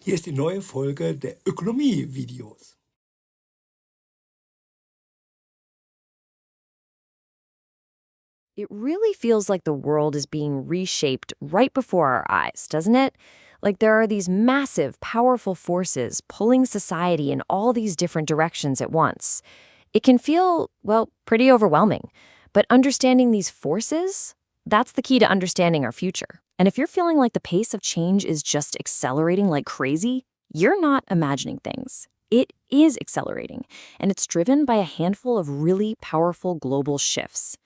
Hier ist die neue Folge der Ökonomie-Videos. It really feels like the world is being reshaped right before our eyes, doesn't it? Like there are these massive, powerful forces pulling society in all these different directions at once. It can feel, well, pretty overwhelming. But understanding these forces, that's the key to understanding our future. And if you're feeling like the pace of change is just accelerating like crazy, you're not imagining things. It is accelerating, and it's driven by a handful of really powerful global shifts.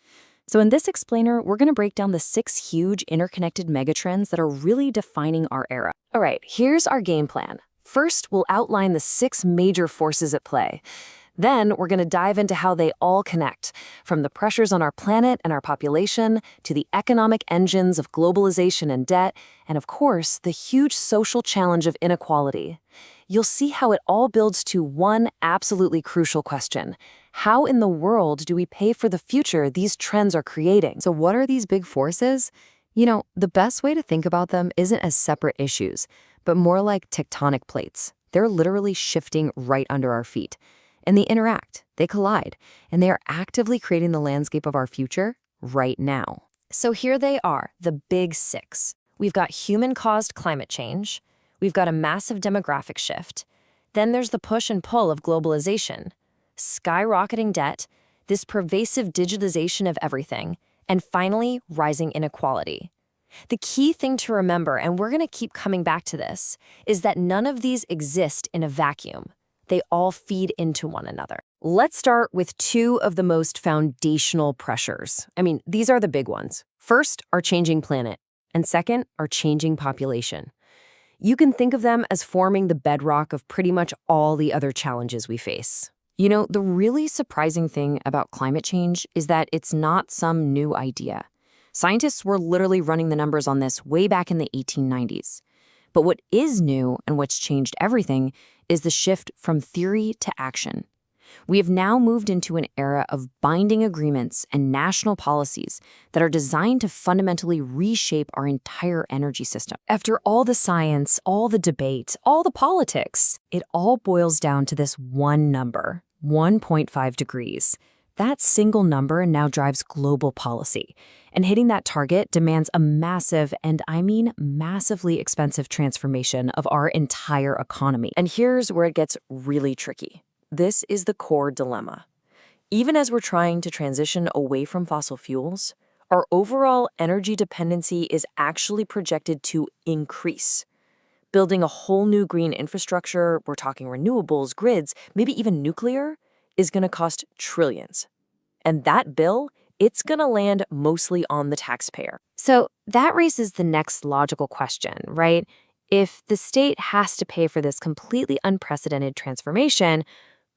So in this explainer, we're going to break down the 6 huge interconnected megatrends that are really defining our era. All right, here's our game plan. First, we'll outline the 6 major forces at play. Then we're going to dive into how they all connect, from the pressures on our planet and our population to the economic engines of globalization and debt, and of course, the huge social challenge of inequality. You'll see how it all builds to one absolutely crucial question. How in the world do we pay for the future these trends are creating? So what are these big forces? The best way to think about them isn't as separate issues, but more like tectonic plates. They're literally shifting right under our feet. And they interact, they collide, and they are actively creating the landscape of our future right now. So here they are, the big 6. We've got human-caused climate change. We've got a massive demographic shift. Then there's the push and pull of globalization, skyrocketing debt, this pervasive digitization of everything, and finally, rising inequality. The key thing to remember, and we're going to keep coming back to this, is that none of these exist in a vacuum. They all feed into one another. Let's start with 2 of the most foundational pressures. These are the big ones. First, our changing planet, and second, our changing population. You can think of them as forming the bedrock of pretty much all the other challenges we face. The really surprising thing about climate change is that it's not some new idea. Scientists were literally running the numbers on this way back in the 1890s. But what is new and what's changed everything is the shift from theory to action. We have now moved into an era of binding agreements and national policies that are designed to fundamentally reshape our entire energy system. After all the science, all the debate, all the politics, it all boils down to this one number, 1.5 degrees. That single number now drives global policy, and hitting that target demands a massive, and I mean massively expensive transformation of our entire economy. And here's where it gets really tricky. This is the core dilemma. Even as we're trying to transition away from fossil fuels, our overall energy dependency is actually projected to increase. Building a whole new green infrastructure, we're talking renewables, grids, maybe even nuclear, is going to cost trillions. And that bill, it's going to land mostly on the taxpayer. So that raises the next logical question, right? If the state has to pay for this completely unprecedented transformation,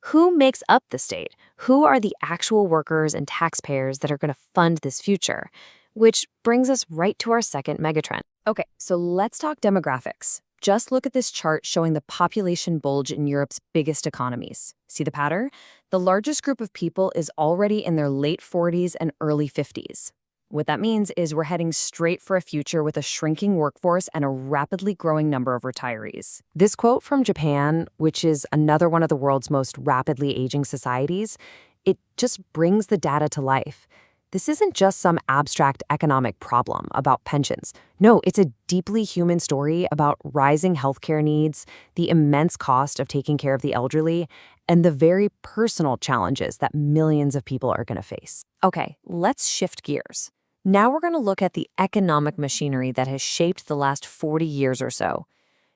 who makes up the state? Who are the actual workers and taxpayers that are going to fund this future? Which brings us right to our second megatrend. Okay, so let's talk demographics. Just look at this chart showing the population bulge in Europe's biggest economies. See the pattern? The largest group of people is already in their late 40s and early 50s. What that means is we're heading straight for a future with a shrinking workforce and a rapidly growing number of retirees. This quote from Japan, which is another one of the world's most rapidly aging societies, it just brings the data to life. This isn't just some abstract economic problem about pensions. No, it's a deeply human story about rising healthcare needs, the immense cost of taking care of the elderly, and the very personal challenges that millions of people are going to face. Okay, let's shift gears. Now we're going to look at the economic machinery that has shaped the last 40 years or so.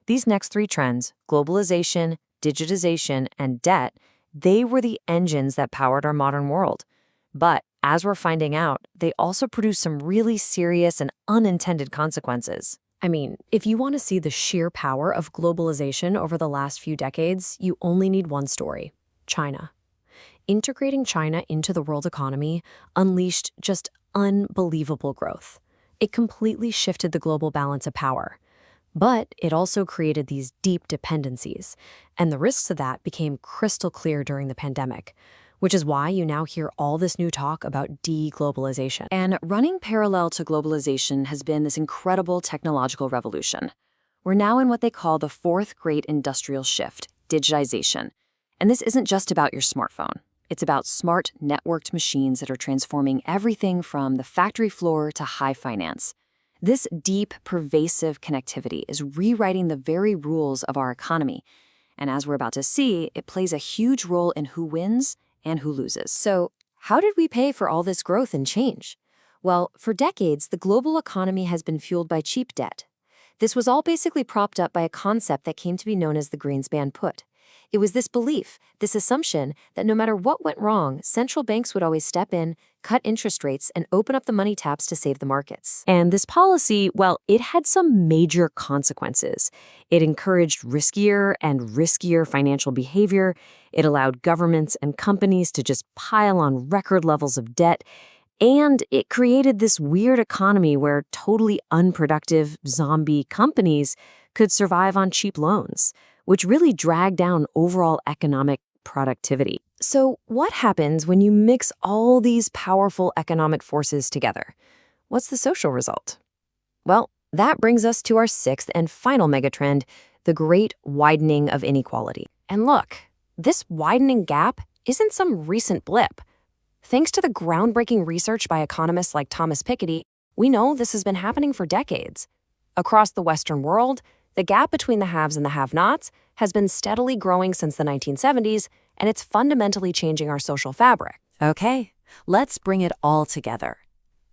These next 3 trends, globalization, digitization, and debt, they were the engines that powered our modern world. But as we're finding out, they also produce some really serious and unintended consequences. If you want to see the sheer power of globalization over the last few decades, you only need one story: China. Integrating China into the world economy unleashed just unbelievable growth. It completely shifted the global balance of power. But it also created these deep dependencies, and the risks of that became crystal clear during the pandemic, which is why you now hear all this new talk about de-globalization. And running parallel to globalization has been this incredible technological revolution. We're now in what they call the fourth great industrial shift, digitization. And this isn't just about your smartphone. It's about smart, networked machines that are transforming everything from the factory floor to high finance. This deep, pervasive connectivity is rewriting the very rules of our economy. And as we're about to see, it plays a huge role in who wins and who loses. So, how did we pay for all this growth and change? Well, for decades, the global economy has been fueled by cheap debt. This was all basically propped up by a concept that came to be known as the Greenspan put. It was this belief, this assumption, that no matter what went wrong, central banks would always step in, cut interest rates, and open up the money taps to save the markets. And this policy, well, it had some major consequences. It encouraged riskier and riskier financial behavior. It allowed governments and companies to just pile on record levels of debt. And it created this weird economy where totally unproductive zombie companies could survive on cheap loans, which really dragged down overall economic productivity. So what happens when you mix all these powerful economic forces together? What's the social result? Well, that brings us to our sixth and final megatrend, the great widening of inequality. And look, this widening gap isn't some recent blip. Thanks to the groundbreaking research by economists like Thomas Piketty, we know this has been happening for decades. Across the Western world, the gap between the haves and the have-nots has been steadily growing since the 1970s, and it's fundamentally changing our social fabric. Okay, let's bring it all together.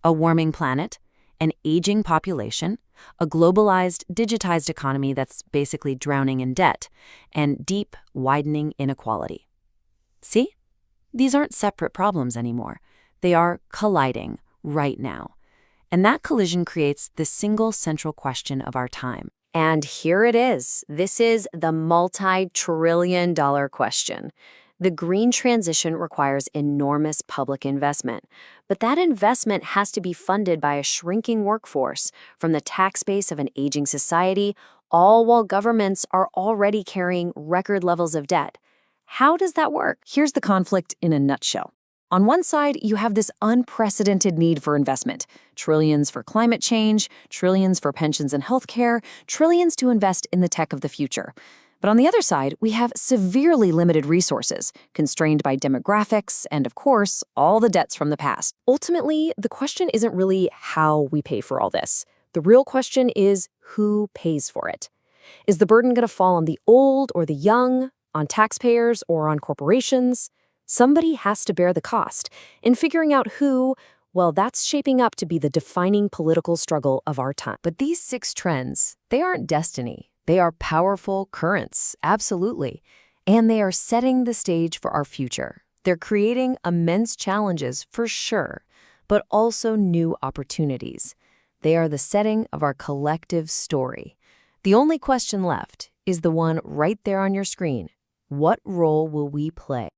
A warming planet, an aging population, a globalized, digitized economy that's basically drowning in debt, and deep, widening inequality. See? These aren't separate problems anymore. They are colliding right now. And that collision creates the single central question of our time. And here it is. This is the multi-trillion-dollar question. The green transition requires enormous public investment, but that investment has to be funded by a shrinking workforce from the tax base of an aging society, all while governments are already carrying record levels of debt. How does that work? Here's the conflict in a nutshell. On one side, you have this unprecedented need for investment. Trillions for climate change, trillions for pensions and healthcare, trillions to invest in the tech of the future. But on the other side, we have severely limited resources, constrained by demographics, and of course, all the debts from the past. Ultimately, the question isn't really how we pay for all this. The real question is who pays for it. Is the burden going to fall on the old or the young, on taxpayers or on corporations? Somebody has to bear the cost. In figuring out who, well, that's shaping up to be the defining political struggle of our time. But these six trends, they aren't destiny. They are powerful currents, absolutely. And they are setting the stage for our future. They're creating immense challenges, for sure, but also new opportunities. They are the setting of our collective story. The only question left is the one right there on your screen. What role will we play?